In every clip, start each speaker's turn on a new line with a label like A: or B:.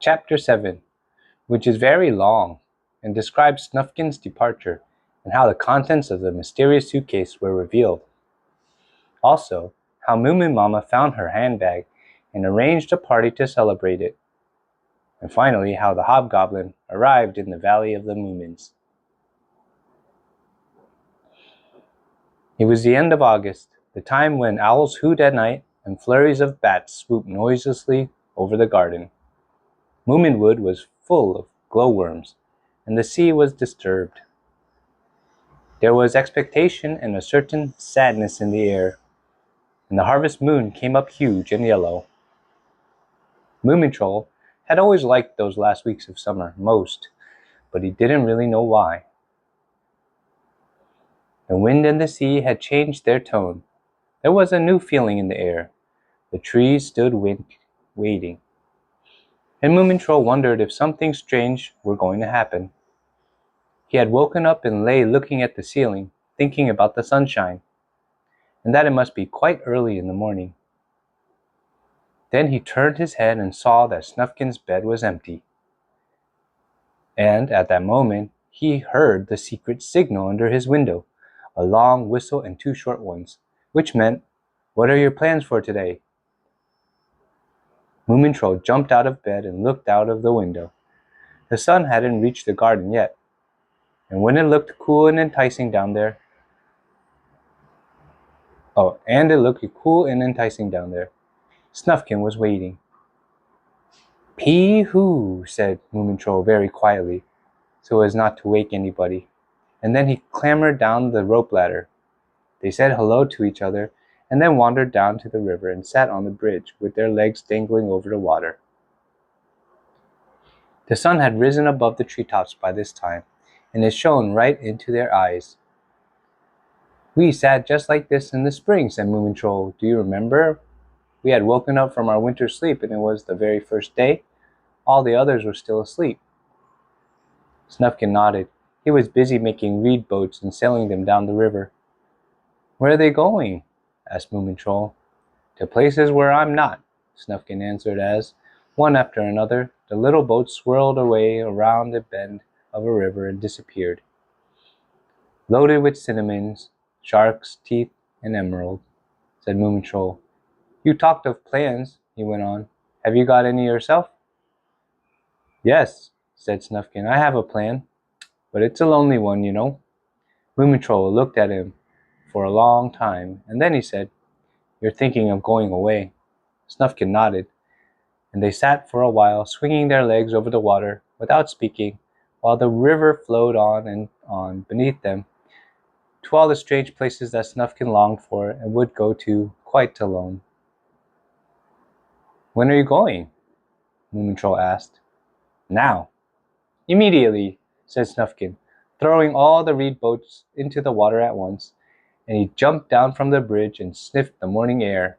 A: Chapter 7, which is very long and describes Snufkin's departure and how the contents of the mysterious suitcase were revealed. Also, how Moominmamma found her handbag and arranged a party to celebrate it. And finally, how the Hobgoblin arrived in the Valley of the Moomins. It was the end of August, the time when owls hoot at night and flurries of bats swoop noiselessly over the garden. Moominwood was full of glowworms, and the sea was disturbed. There was expectation and a certain sadness in the air, and the harvest moon came up huge and yellow. Moomintroll had always liked those last weeks of summer most, but he didn't really know why. The wind and the sea had changed their tone. There was a new feeling in the air. The trees stood waiting. And Moomintroll wondered if something strange were going to happen. He had woken up and lay looking at the ceiling, thinking about the sunshine, and that it must be quite early in the morning. Then he turned his head and saw that Snufkin's bed was empty. And at that moment, he heard the secret signal under his window, a long whistle and two short ones, which meant, "What are your plans for today?" Moomintroll jumped out of bed and looked out of the window. The sun hadn't reached the garden yet, and when it looked cool and enticing down there, Snufkin was waiting. "Pee-hoo," said Moomintroll very quietly, so as not to wake anybody, and then he clambered down the rope ladder. They said hello to each other, and then wandered down to the river and sat on the bridge with their legs dangling over the water. The sun had risen above the treetops by this time, and it shone right into their eyes. "We sat just like this in the spring," said Moomintroll. "Do you remember? We had woken up from our winter sleep, and it was the very first day. All the others were still asleep." Snufkin nodded. He was busy making reed boats and sailing them down the river. "Where are they going?" asked Moomintroll. "To places where I'm not," Snufkin answered as, one after another, the little boats swirled away around a bend of a river and disappeared. "Loaded with cinnamons, shark's teeth, and emerald," said Moomintroll. "You talked of plans," he went on. "Have you got any yourself?" "Yes," said Snufkin, "I have a plan, but it's a lonely one, you know." Moomintroll looked at him for a long time, and then he said, "You're thinking of going away." Snufkin nodded, and they sat for a while, swinging their legs over the water without speaking, while the river flowed on and on beneath them, to all the strange places that Snufkin longed for and would go to quite alone. "When are you going?" Moomintroll asked. "Now." "Immediately," said Snufkin, throwing all the reed boats into the water at once, and he jumped down from the bridge and sniffed the morning air.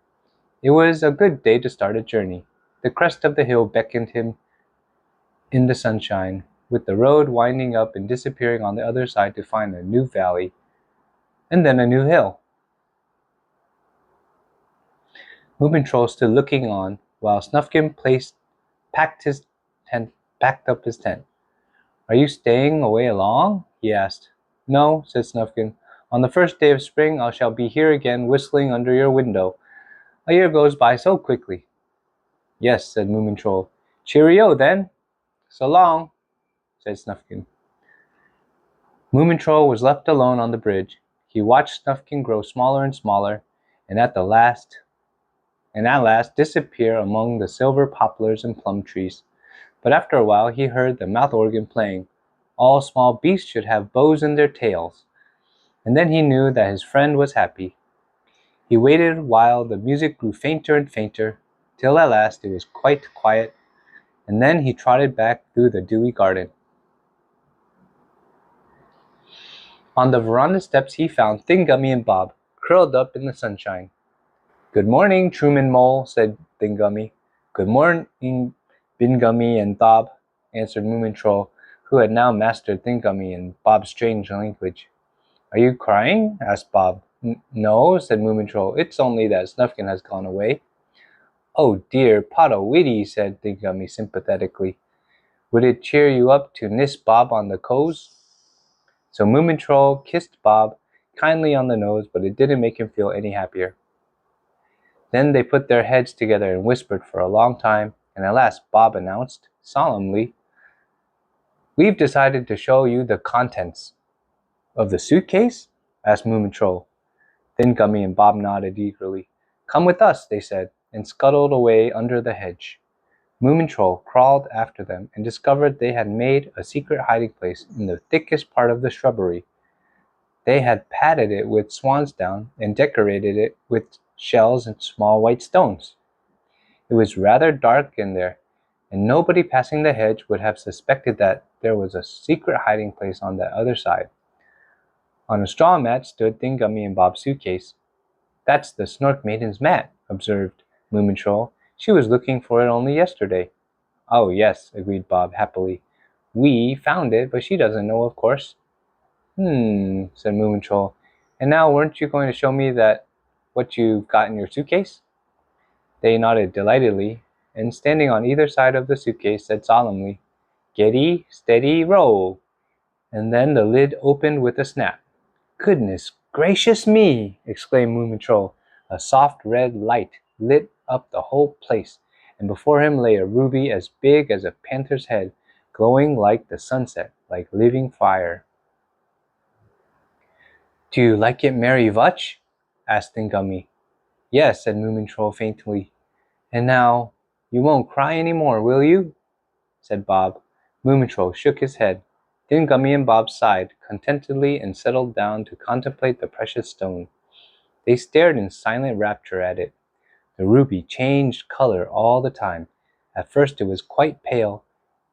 A: It was a good day to start a journey. The crest of the hill beckoned him in the sunshine, with the road winding up and disappearing on the other side to find a new valley, and then a new hill. Moomintroll stood looking on, while Snufkin packed up his tent. "Are you staying away long?" he asked. "No," said Snufkin. "On the first day of spring I shall be here again, whistling under your window. A year goes by so quickly." "Yes," said Moomintroll. "Cheerio, then." "So long," said Snufkin. Moomintroll was left alone on the bridge. He watched Snufkin grow smaller and smaller, and at last disappear among the silver poplars and plum trees. But after a while he heard the mouth organ playing, "All small beasts should have bows in their tails," and then he knew that his friend was happy. He waited while the music grew fainter and fainter, till at last it was quite quiet, and then he trotted back through the dewy garden. On the veranda steps he found Thingummy and Bob, curled up in the sunshine. "Good morning, Truman Mole," said Thingummy. "Good morning, Bingummy and Bob," answered Moomintroll, who had now mastered Thingummy and Bob's strange language. "Are you crying?" asked Bob. "No," said Moomintroll. "It's only that Snufkin has gone away." "Oh dear, Potawitty," said Thingummy sympathetically. "Would it cheer you up to niss Bob on the coes?" So Moomintroll kissed Bob kindly on the nose, but it didn't make him feel any happier. Then they put their heads together and whispered for a long time, and at last Bob announced, solemnly, "We've decided to show you the contents." "Of the suitcase?" asked Moomintroll. Thingummy and Bob nodded eagerly. "Come with us," they said, and scuttled away under the hedge. Moomintroll crawled after them and discovered they had made a secret hiding place in the thickest part of the shrubbery. They had padded it with swansdown and decorated it with shells and small white stones. It was rather dark in there, and nobody passing the hedge would have suspected that there was a secret hiding place on that other side. On a straw mat stood Thingummy and Bob's suitcase. "That's the Snork Maiden's mat," observed Moomintroll. "She was looking for it only yesterday." "Oh, yes," agreed Bob happily. "We found it, but she doesn't know, of course." Said Moomintroll. "And now weren't you going to show me what you've got in your suitcase?" They nodded delightedly, and standing on either side of the suitcase said solemnly, "Steady, steady, roll!" And then the lid opened with a snap. "Goodness gracious me!" exclaimed Moomintroll. A soft red light lit up the whole place, and before him lay a ruby as big as a panther's head, glowing like the sunset, like living fire. "Do you like it merry much?" asked Thingummy. "Yes," said Moomintroll faintly. "And now, you won't cry any more, will you?" said Bob. Moomintroll shook his head. Thingummy and Bob sighed contentedly and settled down to contemplate the precious stone. They stared in silent rapture at it. The ruby changed color all the time. At first it was quite pale,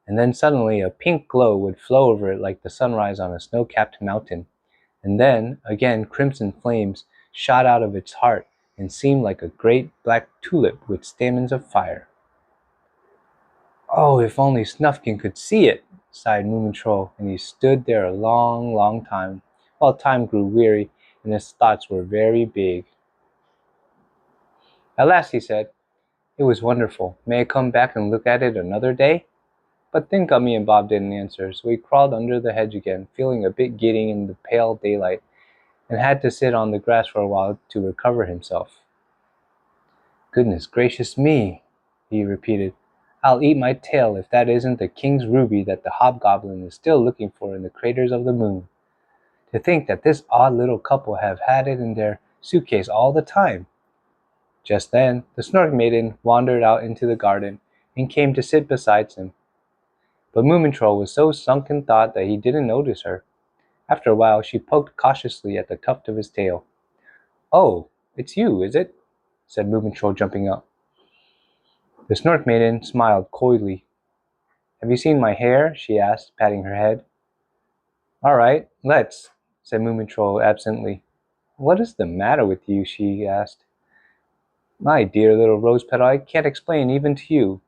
A: and then suddenly a pink glow would flow over it like the sunrise on a snow-capped mountain. And then, again, crimson flames shot out of its heart and seemed like a great black tulip with stamens of fire. "Oh, if only Snufkin could see it," sighed Moomintroll, and he stood there a long, long time, while time grew weary and his thoughts were very big. At last he said, "It was wonderful. May I come back and look at it another day?" But Thingummy and Bob didn't answer, so he crawled under the hedge again, feeling a bit giddy in the pale daylight, and had to sit on the grass for a while to recover himself. "Goodness gracious me," he repeated. "I'll eat my tail if that isn't the king's ruby that the Hobgoblin is still looking for in the craters of the moon. To think that this odd little couple have had it in their suitcase all the time." Just then, the Snork Maiden wandered out into the garden and came to sit beside him. But Moomintroll was so sunk in thought that he didn't notice her. After a while, she poked cautiously at the tuft of his tail. "Oh, it's you, is it?" said Moomintroll, jumping up. The Snork Maiden smiled coyly. "Have you seen my hair?" she asked, patting her head. "All right, let's," said Moomintroll absently. "What is the matter with you?" she asked. "My dear little rose petal, I can't explain even to you,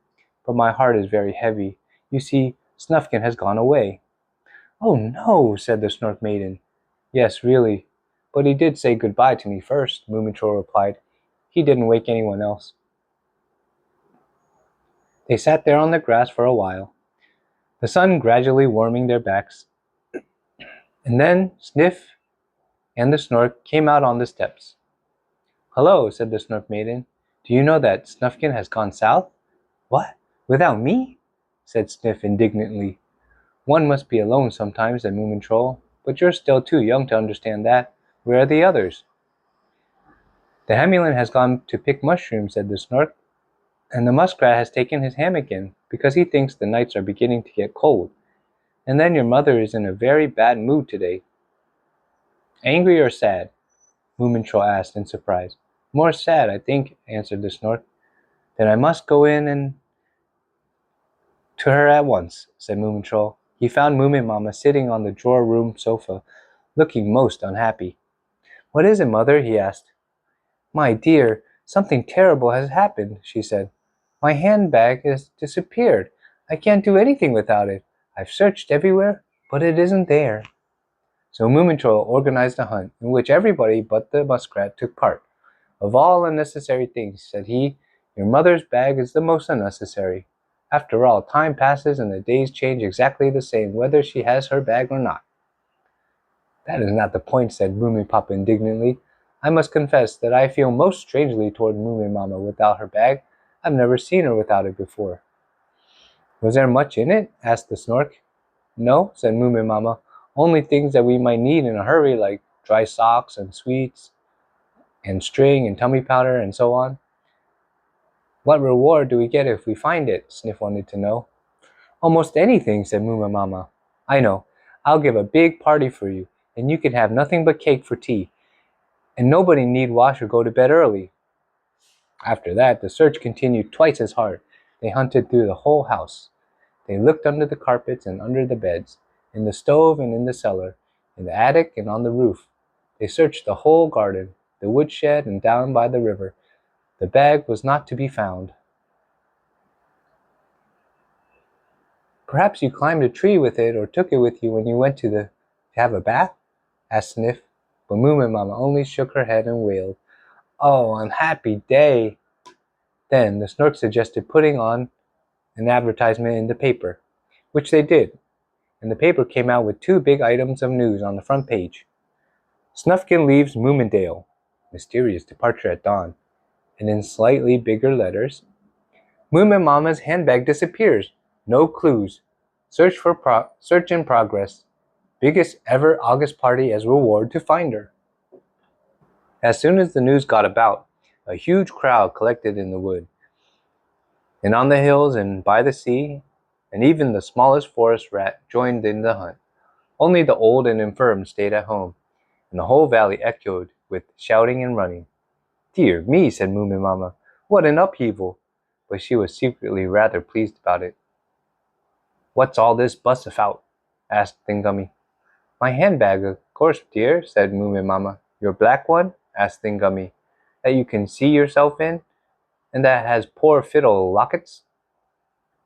A: but my heart is very heavy. You see, Snufkin has gone away." "Oh no," said the Snork Maiden. "Yes, really. But he did say goodbye to me first," Moomintroll replied. "He didn't wake anyone else." They sat there on the grass for a while, the sun gradually warming their backs, and then Sniff and the Snork came out on the steps. "Hello," said the Snork Maiden. "Do you know that Snufkin has gone south?" "What? Without me?" said Sniff indignantly. "One must be alone sometimes," said Moomintroll, "but you're still too young to understand that. Where are the others?" "The Hamulan has gone to pick mushrooms," said the Snork, "and the Muskrat has taken his ham again, because he thinks the nights are beginning to get cold. And then your mother is in a very bad mood today." "Angry or sad?" Moomintroll asked in surprise. "More sad, I think," answered the Snork. "Then I must go in and to her at once," said Moomintroll. He found Moominmamma sitting on the drawer room sofa, looking most unhappy. "What is it, mother?" he asked. "My dear, something terrible has happened," she said. "My handbag has disappeared. I can't do anything without it. I've searched everywhere, but it isn't there." So Moomintroll organized a hunt, in which everybody but the muskrat took part. "Of all unnecessary things," said he, Your mother's bag is the most unnecessary. After all, time passes and the days change exactly the same whether she has her bag or not." "That is not the point," said Moominpapa indignantly. "I must confess that I feel most strangely toward Moominmamma without her bag. I've never seen her without it before." "Was there much in it?" asked the Snork. "No," said Moominmamma. "Only things that we might need in a hurry, like dry socks and sweets and string and tummy powder and so on." "What reward do we get if we find it?" Sniff wanted to know. "Almost anything," said Moominmamma. "I know. I'll give a big party for you, and you can have nothing but cake for tea, and nobody need wash or go to bed early." After that, the search continued twice as hard. They hunted through the whole house. They looked under the carpets and under the beds, in the stove and in the cellar, in the attic and on the roof. They searched the whole garden, the woodshed and down by the river. The bag was not to be found. "Perhaps you climbed a tree with it or took it with you when you went to have a bath?" asked Sniff, but Moominmamma only shook her head and wailed, "Oh, unhappy day!" Then the Snork suggested putting on an advertisement in the paper, which they did, and the paper came out with two big items of news on the front page. "Snufkin leaves Moomindale. Mysterious departure at dawn." And in slightly bigger letters, "Moominmamma's handbag disappears. No clues. Search in progress. Biggest ever August party as reward to find her." As soon as the news got about, a huge crowd collected in the wood, and on the hills and by the sea, and even the smallest forest rat joined in the hunt. Only the old and infirm stayed at home, and the whole valley echoed with shouting and running. "Dear me," said Moominmamma, "what an upheaval!" But she was secretly rather pleased about it. "What's all this fuss about?" asked Thingummy. "My handbag, of course, dear," said Moominmamma. "Your black one?" asked Thingummy. "That you can see yourself in, and that has poor fiddle lockets?"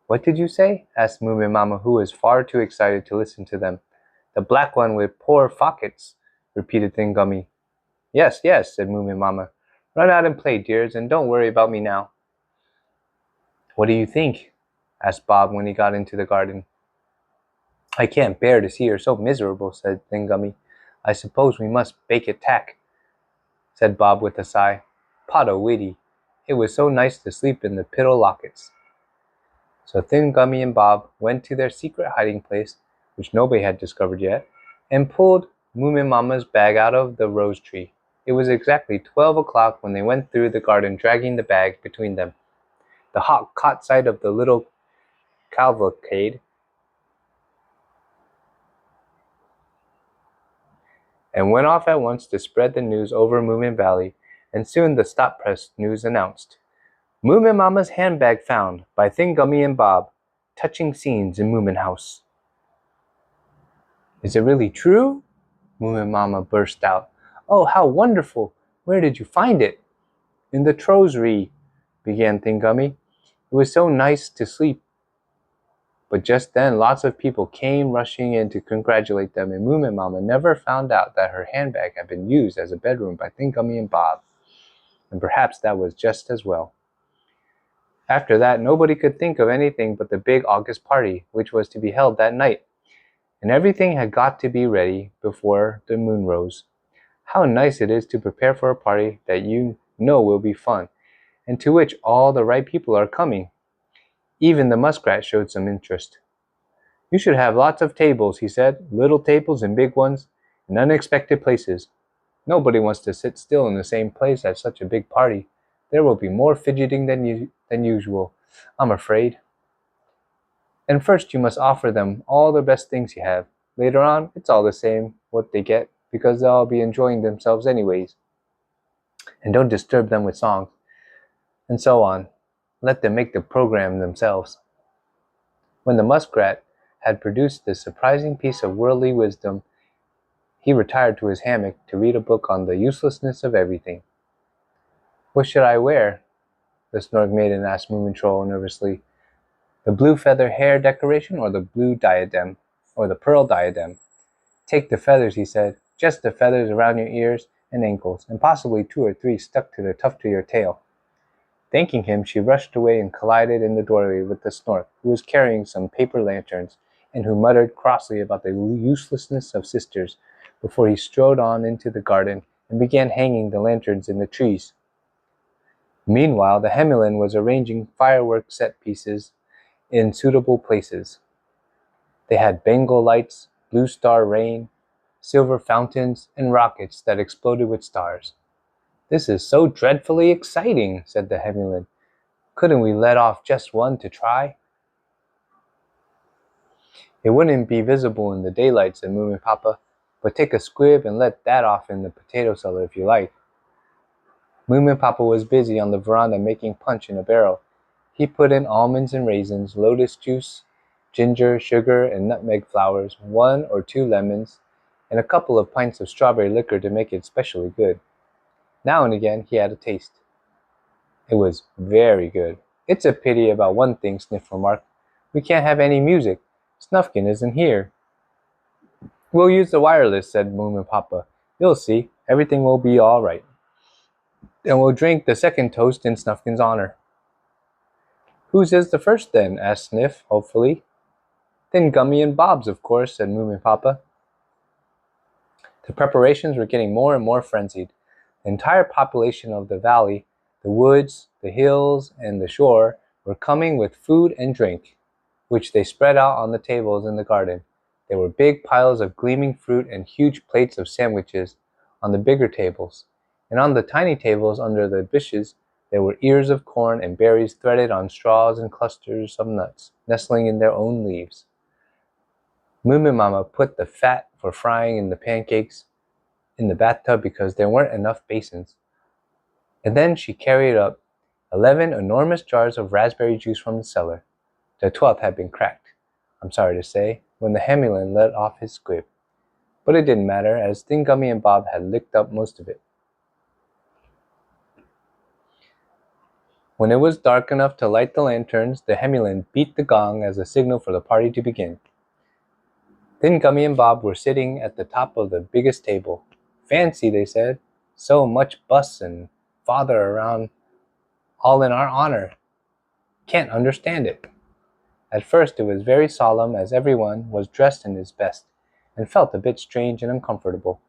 A: "What did you say?" asked Moominmamma, who was far too excited to listen to them. "The black one with poor pockets," repeated Thingummy. "Yes, yes," said Moominmamma. "Run out and play, dears, and don't worry about me now." "What do you think?" asked Bob when he got into the garden. "I can't bear to see her so miserable," said Thingummy. "I suppose we must bake it tack," said Bob with a sigh. "Potto witty! It was so nice to sleep in the piddle lockets." So Thingummy and Bob went to their secret hiding place, which nobody had discovered yet, and pulled Moominmamma's bag out of the rose tree. It was exactly 12 o'clock when they went through the garden dragging the bag between them. The hawk caught sight of the little cavalcade and went off at once to spread the news over Moomin Valley, and soon the stop press news announced, "Moominmamma's handbag found by Thingummy and Bob. Touching scenes in Moomin House." "Is it really true?" Moominmamma burst out. "Oh, how wonderful! Where did you find it?" "In the trosery," began Thingummy. "It was so nice to sleep." But just then lots of people came rushing in to congratulate them, and Moominmamma never found out that her handbag had been used as a bedroom by Thingummy and Bob. And perhaps that was just as well. After that, nobody could think of anything but the big August party, which was to be held that night. And everything had got to be ready before the moon rose. How nice it is to prepare for a party that you know will be fun, and to which all the right people are coming. Even the muskrat showed some interest. "You should have lots of tables," he said, "little tables and big ones, in unexpected places. Nobody wants to sit still in the same place at such a big party. There will be more fidgeting than usual, I'm afraid. And first you must offer them all the best things you have. Later on, it's all the same what they get, because they'll all be enjoying themselves anyways. And don't disturb them with songs, and so on. Let them make the program themselves." When the muskrat had produced this surprising piece of worldly wisdom, he retired to his hammock to read a book on the uselessness of everything. "What should I wear?" the Snork Maiden asked Moomintroll nervously. "The blue feather hair decoration or the blue diadem, or the pearl diadem?" "Take the feathers," he said. "Just the feathers around your ears and ankles, and possibly 2 or 3 stuck to the tuft of your tail." Thanking him, she rushed away and collided in the doorway with the Snork, who was carrying some paper lanterns, and who muttered crossly about the uselessness of sisters before he strode on into the garden and began hanging the lanterns in the trees. Meanwhile, the Hemmelin was arranging firework set pieces in suitable places. They had Bengal lights, blue star rain, silver fountains, and rockets that exploded with stars. "This is so dreadfully exciting," said the Hemmelin. "Couldn't we let off just one to try?" "It wouldn't be visible in the daylight," said Moominpapa, "but take a squib and let that off in the potato cellar if you like." Moominpapa was busy on the veranda making punch in a barrel. He put in almonds and raisins, lotus juice, ginger, sugar, and nutmeg flowers, 1 or 2 lemons, and a couple of pints of strawberry liquor to make it specially good. Now and again he had a taste. It was very good. "It's a pity about one thing," Sniff remarked. "We can't have any music. Snufkin isn't here." "We'll use the wireless," said Moominpapa. "You'll see, everything will be all right. And we'll drink the second toast in Snufkin's honor." "Whose is the first, then?" asked Sniff, hopefully. "Then Gummy and Bob's, of course," said Moominpapa. The preparations were getting more and more frenzied. The entire population of the valley, the woods, the hills, and the shore were coming with food and drink, which they spread out on the tables in the garden. There were big piles of gleaming fruit and huge plates of sandwiches on the bigger tables, and on the tiny tables under the bushes there were ears of corn and berries threaded on straws and clusters of nuts, nestling in their own leaves. Moominmamma put the fat for frying in the pancakes in the bathtub because there weren't enough basins, and then she carried up 11 enormous jars of raspberry juice from the cellar. The 12th had been cracked, I'm sorry to say, when the Hemmelin let off his squib, but it didn't matter, as Thin Gummy and Bob had licked up most of it. When it was dark enough to light the lanterns, the Hemmelin beat the gong as a signal for the party to begin. Thin Gummy and Bob were sitting at the top of the biggest table. "Fancy," they said, "so much bus and father around, all in our honor. Can't understand it." At first it was very solemn, as everyone was dressed in his best, and felt a bit strange and uncomfortable.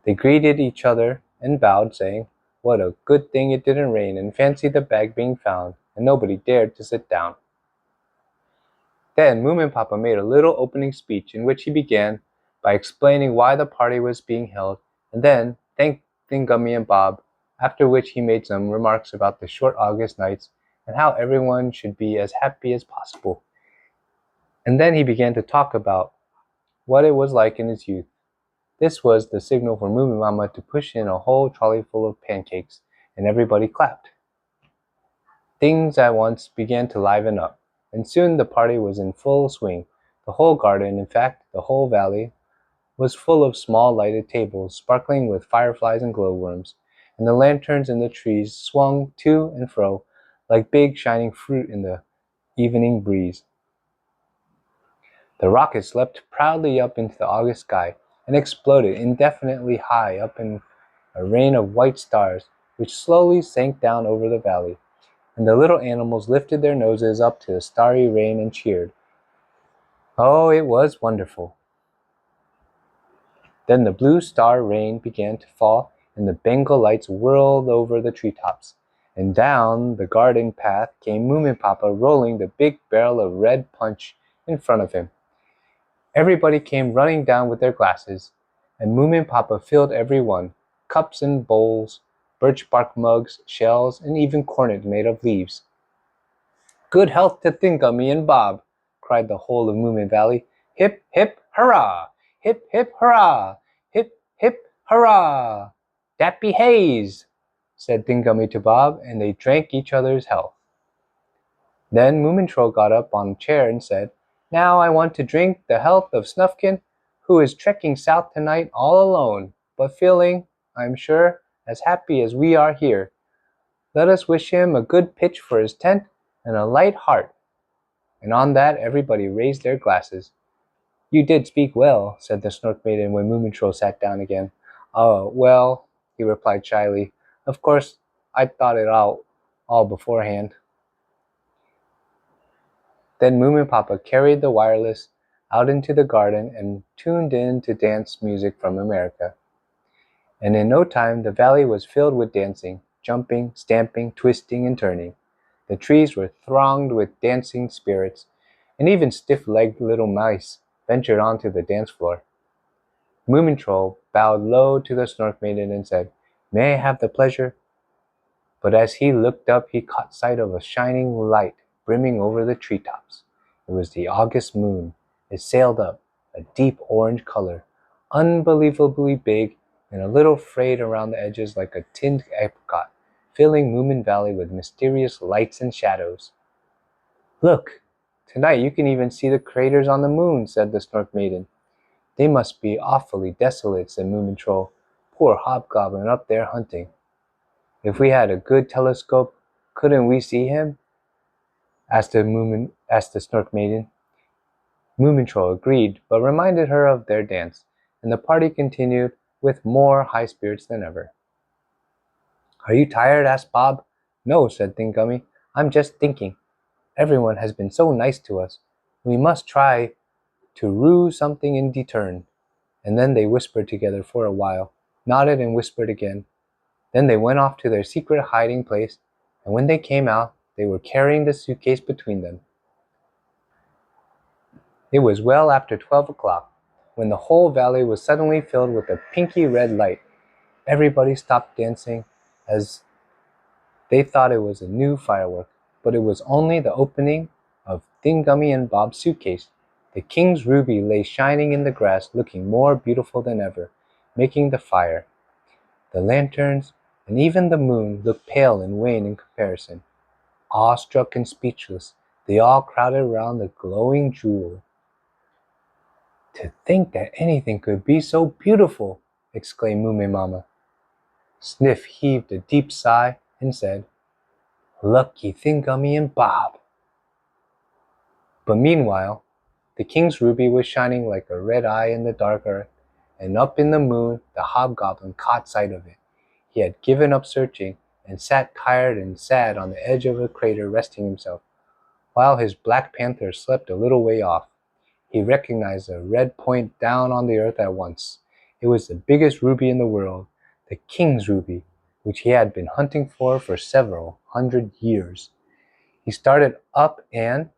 A: They greeted each other and bowed, saying, "What a good thing it didn't rain, and fancy the bag being found," and nobody dared to sit down. Then Moominpapa made a little opening speech in which he began by explaining why the party was being held, and then thanked Thin Gummy and Bob, after which he made some remarks about the short August nights and how everyone should be as happy as possible. And then he began to talk about what it was like in his youth. This was the signal for Moominmamma to push in a whole trolley full of pancakes, and everybody clapped. Things at once began to liven up, and soon the party was in full swing. The whole garden, in fact, the whole valley, was full of small lighted tables, sparkling with fireflies and glowworms, and the lanterns in the trees swung to and fro like big shining fruit in the evening breeze. The rockets leapt proudly up into the August sky and exploded indefinitely high up in a rain of white stars, which slowly sank down over the valley, and the little animals lifted their noses up to the starry rain and cheered. Oh, it was wonderful! Then the blue star rain began to fall, and the Bengal lights whirled over the treetops, and down the garden path came Moominpapa rolling the big barrel of red punch in front of him. Everybody came running down with their glasses, and Moominpapa filled every one, cups and bowls, birch bark mugs, shells, and even cornet made of leaves. "Good health to Thin Gummy and Bob!" cried the whole of Moomin Valley. "Hip, hip, hurrah! Hip, hip, hurrah! Hip, hip, hurrah! Dappy Haze!" said Thin Gummy to Bob, and they drank each other's health. Then Moomintroll got up on a chair and said, "Now I want to drink the health of Snufkin, who is trekking south tonight all alone, but feeling, I'm sure, as happy as we are here. Let us wish him a good pitch for his tent and a light heart." And on that everybody raised their glasses. "You did speak well," said the Snork Maiden when Moomintroll sat down again. "Oh, well," he replied shyly, "of course I thought it out all beforehand. Then Moominpapa carried the wireless out into the garden and tuned in to dance music from America. And in no time the valley was filled with dancing, jumping, stamping, twisting, and turning. The trees were thronged with dancing spirits, and even stiff-legged little mice ventured onto the dance floor. Moomintroll bowed low to the Snork Maiden and said, "May I have the pleasure?" But as he looked up he caught sight of a shining light brimming over the treetops. It was the August moon. It sailed up, a deep orange color, unbelievably big and a little frayed around the edges like a tinned apricot, filling Moomin Valley with mysterious lights and shadows. "Look! Tonight you can even see the craters on the moon," said the Snork Maiden. "They must be awfully desolate," said Moomintroll. "Poor Hobgoblin up there hunting. If we had a good telescope, couldn't we see him?" asked the Snork Maiden. Moomintroll agreed, but reminded her of their dance, and the party continued with more high spirits than ever. "Are you tired?" asked Bob. "No," said Thingummy. "I'm just thinking. Everyone has been so nice to us. We must try to rue something in return." And then they whispered together for a while, nodded and whispered again. Then they went off to their secret hiding place, and when they came out, they were carrying the suitcase between them. It was well after 12 o'clock, when the whole valley was suddenly filled with a pinky red light. Everybody stopped dancing, as they thought it was a new firework, but it was only the opening of Thingummy and Bob's suitcase. The king's ruby lay shining in the grass, looking more beautiful than ever, making the fire, the lanterns, and even the moon look pale and wan in comparison. Awestruck and speechless, they all crowded around the glowing jewel. "To think that anything could be so beautiful!" exclaimed Moominmamma. Sniff heaved a deep sigh and said, "Lucky Thingummy and Bob." But meanwhile, the king's ruby was shining like a red eye in the dark earth, and up in the moon the Hobgoblin caught sight of it. He had given up searching, and sat tired and sad on the edge of a crater resting himself, while his Black Panther slept a little way off. He recognized a red point down on the earth at once. It was the biggest ruby in the world, the king's ruby, which he had been hunting for several 100 years. He started up and,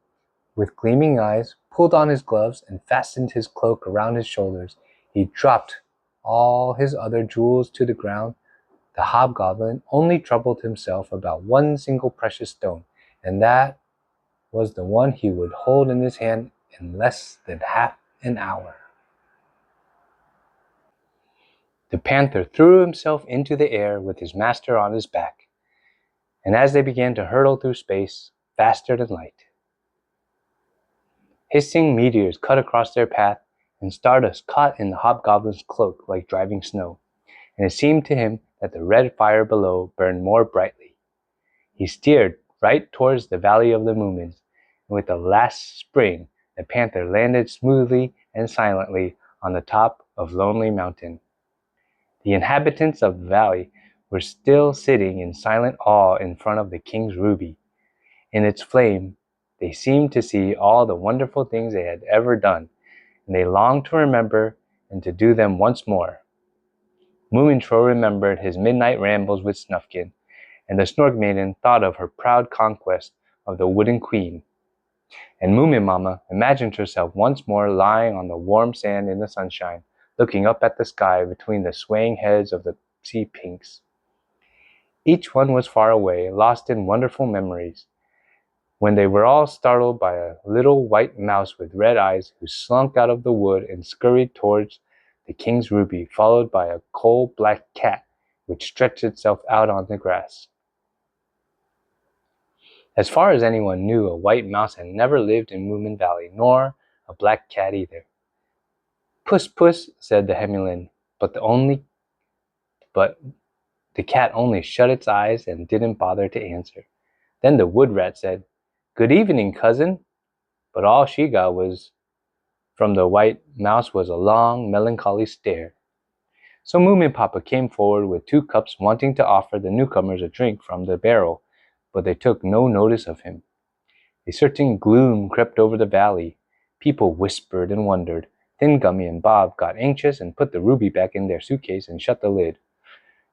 A: with gleaming eyes, pulled on his gloves and fastened his cloak around his shoulders. He dropped all his other jewels to the ground. The Hobgoblin only troubled himself about one single precious stone, and that was the one he would hold in his hand in less than half an hour. The panther threw himself into the air with his master on his back, and as they began to hurtle through space, faster than light, hissing meteors cut across their path, and stardust caught in the Hobgoblin's cloak like driving snow, and it seemed to him that the red fire below burned more brightly. He steered right towards the Valley of the Moomins, and with a last spring the panther landed smoothly and silently on the top of Lonely Mountain. The inhabitants of the valley were still sitting in silent awe in front of the king's ruby. In its flame they seemed to see all the wonderful things they had ever done, and they longed to remember and to do them once more. Moomintroll remembered his midnight rambles with Snufkin, and the Snork Maiden thought of her proud conquest of the Wooden Queen, and Moominmamma imagined herself once more lying on the warm sand in the sunshine, looking up at the sky between the swaying heads of the sea pinks. Each one was far away, lost in wonderful memories, when they were all startled by a little white mouse with red eyes who slunk out of the wood and scurried towards the king's ruby, followed by a coal-black cat which stretched itself out on the grass. As far as anyone knew, a white mouse had never lived in Moomin Valley, nor a black cat either. "Puss, puss," said the Hemulin, but the cat only shut its eyes and didn't bother to answer. Then the wood rat said, "Good evening, cousin," but all she got was from the white mouse was a long, melancholy stare. So Moominpapa came forward with 2 cups, wanting to offer the newcomers a drink from the barrel, but they took no notice of him. A certain gloom crept over the valley. People whispered and wondered. Thin Gummy and Bob got anxious and put the ruby back in their suitcase and shut the lid.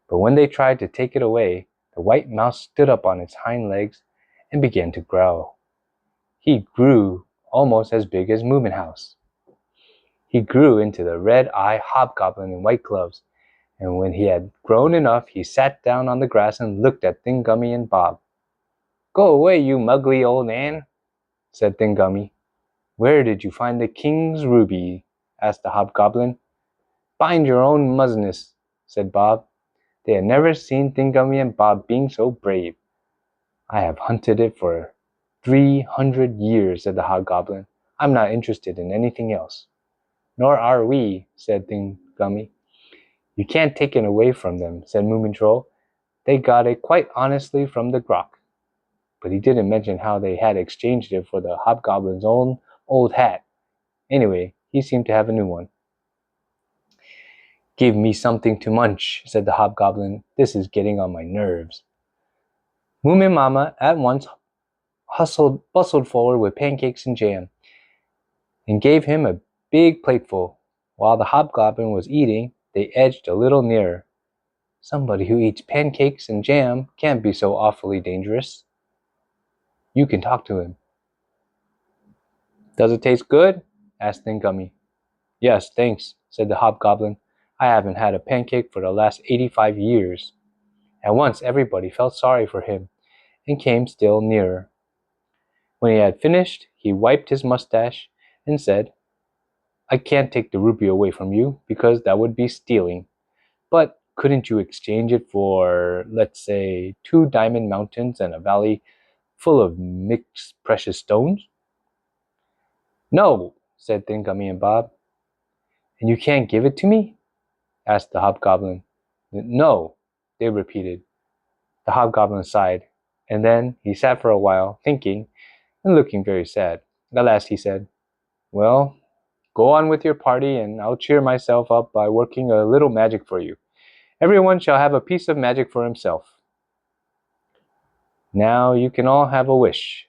A: But when they tried to take it away, the white mouse stood up on its hind legs and began to growl. He grew almost as big as Moomin House. He grew into the red-eye hobgoblin in white gloves, and when he had grown enough, he sat down on the grass and looked at Thin Gummy and Bob. "Go away, you mugly old Ann," said Thin Gummy. "Where did you find the king's ruby?" asked the hobgoblin. "Find your own muzness," said Bob. They had never seen Thin Gummy and Bob being so brave. "I have hunted it for 300 years, said the hobgoblin. "I'm not interested in anything else." "Nor are we," said Thin Gummy. "You can't take it away from them," said Moomintroll. "They got it quite honestly from the grok." But he didn't mention how they had exchanged it for the hobgoblin's own old hat. Anyway, he seemed to have a new one. "Give me something to munch," said the hobgoblin. "This is getting on my nerves." Moominmamma at once bustled forward with pancakes and jam, and gave him a big plateful. While the hobgoblin was eating, they edged a little nearer. "Somebody who eats pancakes and jam can't be so awfully dangerous. You can talk to him." "Does it taste good?" asked Thin Gummy. "Yes, thanks," said the hobgoblin. "I haven't had a pancake for the last 85 years. At once everybody felt sorry for him, and came still nearer. When he had finished, he wiped his mustache and said, "I can't take the ruby away from you, because that would be stealing. But couldn't you exchange it for, let's say, 2 diamond mountains and a valley full of mixed precious stones?" "No," said Thin Gummy and Bob. "And you can't give it to me?" asked the hobgoblin. "No," they repeated. The hobgoblin sighed, and then he sat for a while, thinking and looking very sad. At last he said, "Well, go on with your party, and I'll cheer myself up by working a little magic for you. Everyone shall have a piece of magic for himself. Now you can all have a wish.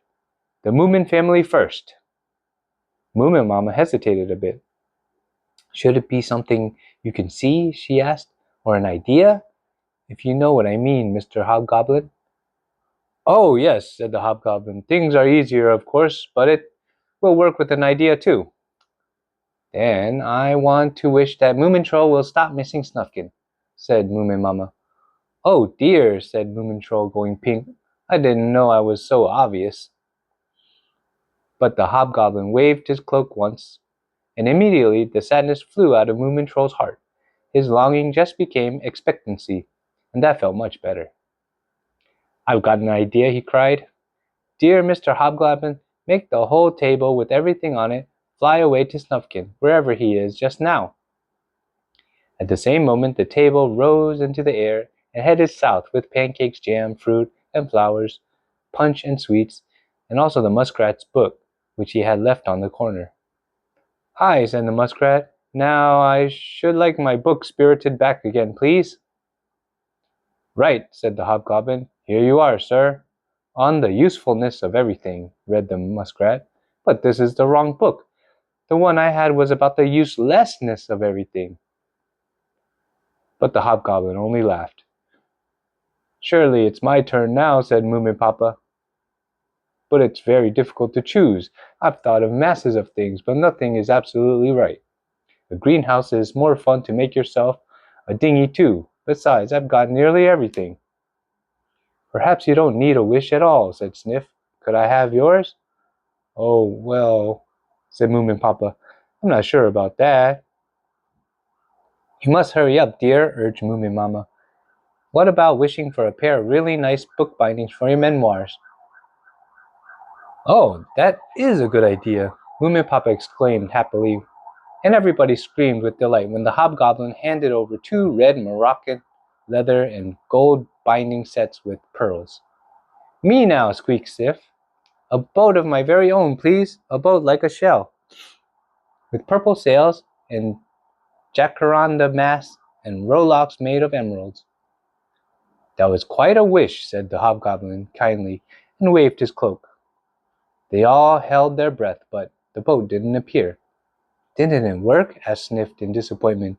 A: The Moomin family first." Moominmamma hesitated a bit. "Should it be something you can see?" she asked. "Or an idea? If you know what I mean, Mr. Hobgoblin." "Oh, yes," said the hobgoblin. "Things are easier, of course, but it will work with an idea, too." "Then I want to wish that Moomintroll will stop missing Snufkin," said Moominmamma. "Oh dear," said Moomintroll, going pink. "I didn't know I was so obvious." But the hobgoblin waved his cloak once, and immediately the sadness flew out of Moomintroll's heart. His longing just became expectancy, and that felt much better. "I've got an idea," he cried. "Dear Mr. Hobgoblin, make the whole table with everything on it fly away to Snufkin, wherever he is just now." At the same moment the table rose into the air and headed south with pancakes, jam, fruit, and flowers, punch and sweets, and also the muskrat's book, which he had left on the corner. "Hi," said the muskrat. "Now I should like my book spirited back again, please." "Right," said the hobgoblin. "Here you are, sir." "On the usefulness of everything," read the muskrat. "But this is the wrong book. The one I had was about the uselessness of everything." But the hobgoblin only laughed. "Surely it's my turn now," said Moominpapa. "But it's very difficult to choose. I've thought of masses of things, but nothing is absolutely right. A greenhouse is more fun to make yourself. A dinghy too. Besides, I've got nearly everything." "Perhaps you don't need a wish at all," said Sniff. "Could I have yours?" "Oh, well," said Moominpapa, "I'm not sure about that." "You must hurry up, dear," urged Moominmamma. "What about wishing for a pair of really nice book bindings for your memoirs?" "Oh, that is a good idea," Moominpapa exclaimed happily, and everybody screamed with delight when the hobgoblin handed over 2 red Moroccan leather and gold binding sets with pearls. "Me now," squeaked Sif. "A boat of my very own, please. A boat like a shell, with purple sails and jacaranda masts and rowlocks made of emeralds." That was quite a wish, said the Hobgoblin kindly, and waved his cloak. They all held their breath, but the boat didn't appear. Didn't it work? Asked Snift in disappointment.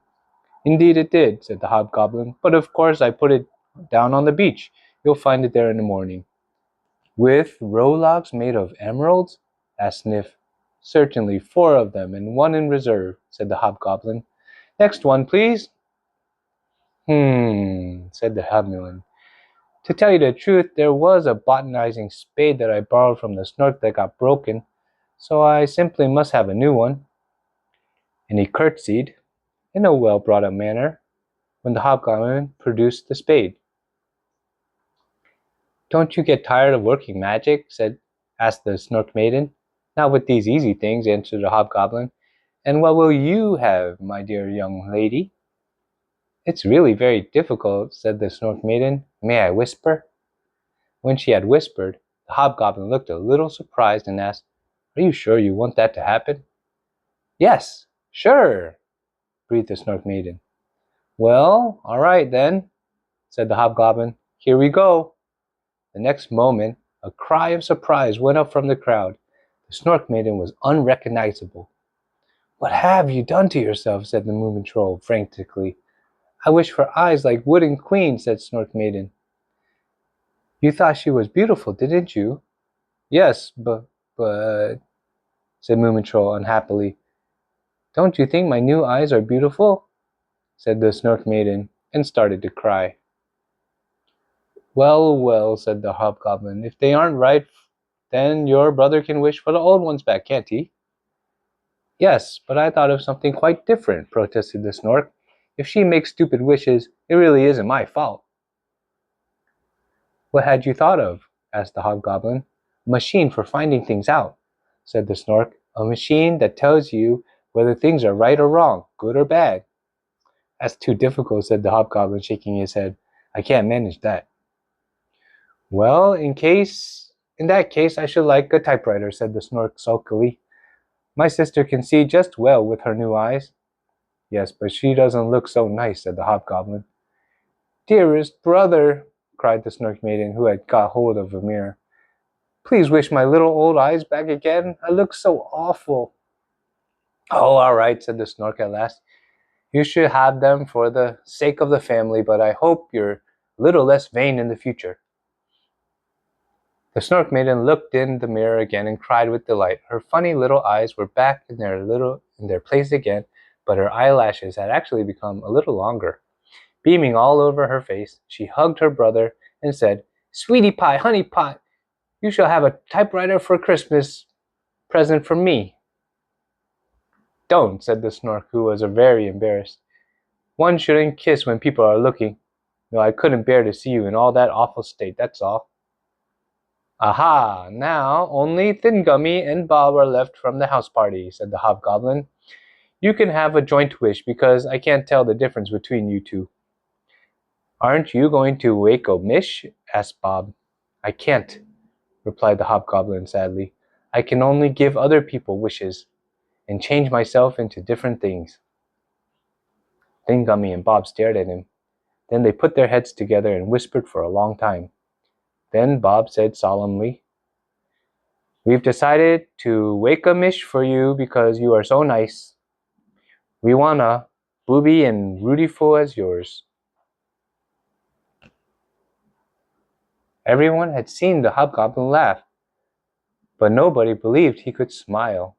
A: Indeed it did, said the Hobgoblin, but of course I put it down on the beach. You'll find it there in the morning. With rowlocks made of emeralds? Asked Sniff. Certainly, 4 of them, and 1 in reserve, said the Hobgoblin. Next one, please. Said the Hobgoblin. To tell you the truth, there was a botanizing spade that I borrowed from the Snork that got broken, so I simply must have a new one. And he curtsied, in a well-brought-up manner, when the Hobgoblin produced the spade. Don't you get tired of working magic? Asked the Snork Maiden. Not with these easy things, answered the Hobgoblin. And what will you have, my dear young lady? It's really very difficult, said the Snork Maiden. May I whisper? When she had whispered, the Hobgoblin looked a little surprised and asked, Are you sure you want that to happen? Yes, sure, breathed the Snork Maiden. Well, all right then, said the Hobgoblin. Here we go. The next moment, a cry of surprise went up from the crowd. The Snork Maiden was unrecognizable. What have you done to yourself? Said the Moomintroll frantically. I wish for eyes like wooden queens, said Snork Maiden. You thought she was beautiful, didn't you? Yes, but, said Moomintroll unhappily. Don't you think my new eyes are beautiful? Said the Snork Maiden, and started to cry. Well, well, said the Hobgoblin, if they aren't right, then your brother can wish for the old ones back, can't he? Yes, but I thought of something quite different, protested the Snork. If she makes stupid wishes, it really isn't my fault. What had you thought of? Asked the Hobgoblin. A machine for finding things out, said the Snork. A machine that tells you whether things are right or wrong, good or bad. That's too difficult, said the Hobgoblin, shaking his head. I can't manage that. Well, in that case, I should like a typewriter, said the Snork sulkily. My sister can see just well with her new eyes. Yes, but she doesn't look so nice, said the Hobgoblin. Dearest brother, cried the Snork Maiden, who had got hold of a mirror. Please wish my little old eyes back again. I look so awful. Oh, all right, said the Snork at last. You should have them for the sake of the family, but I hope you're a little less vain in the future. The Snork Maiden looked in the mirror again and cried with delight. Her funny little eyes were back in their place again, but her eyelashes had actually become a little longer. Beaming all over her face, she hugged her brother and said, Sweetie pie, honey pot, you shall have a typewriter for Christmas present from me. Don't, said the Snork, who was very embarrassed. One shouldn't kiss when people are looking. No, I couldn't bear to see you in all that awful state, that's all. Aha! Now only Thingummy and Bob are left from the house party, said the Hobgoblin. You can have a joint wish, because I can't tell the difference between you two. Aren't you going to wake a Mish? Asked Bob. I can't, replied the Hobgoblin sadly. I can only give other people wishes, and change myself into different things. Thingummy and Bob stared at him. Then they put their heads together and whispered for a long time. Then Bob said solemnly, We've decided to wake a Mish for you because you are so nice. We want a booby and Rudyful as yours. Everyone had seen the Hobgoblin laugh, but nobody believed he could smile.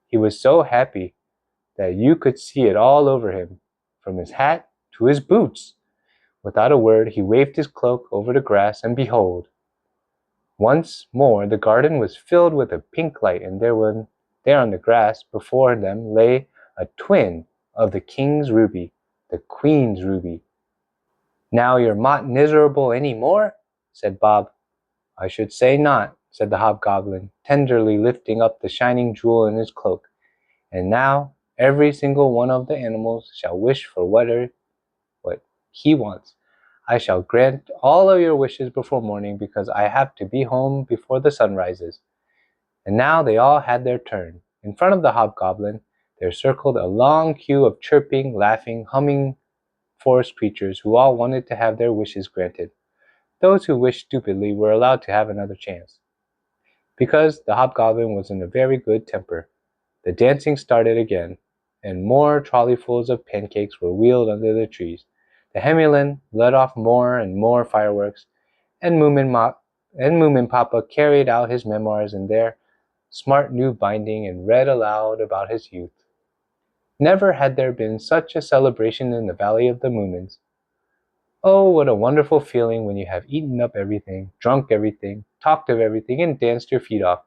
A: He was so happy that you could see it all over him, from his hat to his boots. Without a word, he waved his cloak over the grass, and behold, once more the garden was filled with a pink light, and there on the grass before them lay a twin of the king's ruby, the queen's ruby. Now you're not miserable any more? Said Bob. I should say not, said the Hobgoblin, tenderly lifting up the shining jewel in his cloak. And now every single one of the animals shall wish for what he wants. I shall grant all of your wishes before morning, because I have to be home before the sun rises. And now they all had their turn. In front of the Hobgoblin there circled a long queue of chirping, laughing, humming forest creatures who all wanted to have their wishes granted. Those who wished stupidly were allowed to have another chance. Because the Hobgoblin was in a very good temper, the dancing started again, and more trolleyfuls of pancakes were wheeled under the trees. The Hemulin let off more and more fireworks, and Moominpapa carried out his memoirs in their smart new binding and read aloud about his youth. Never had there been such a celebration in the Valley of the Moomins. Oh, what a wonderful feeling when you have eaten up everything, drunk everything, talked of everything, and danced your feet off,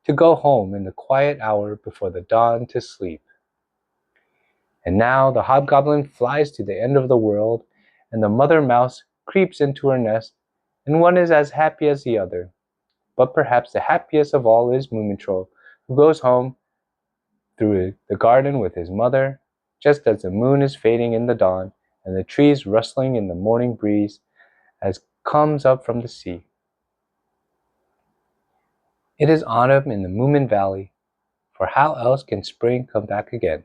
A: to go home in the quiet hour before the dawn to sleep. And now the Hobgoblin flies to the end of the world, and the mother mouse creeps into her nest, and one is as happy as the other. But perhaps the happiest of all is Moomintroll, who goes home through the garden with his mother, just as the moon is fading in the dawn, and the trees rustling in the morning breeze as comes up from the sea. It is autumn in the Moomin Valley, for how else can spring come back again?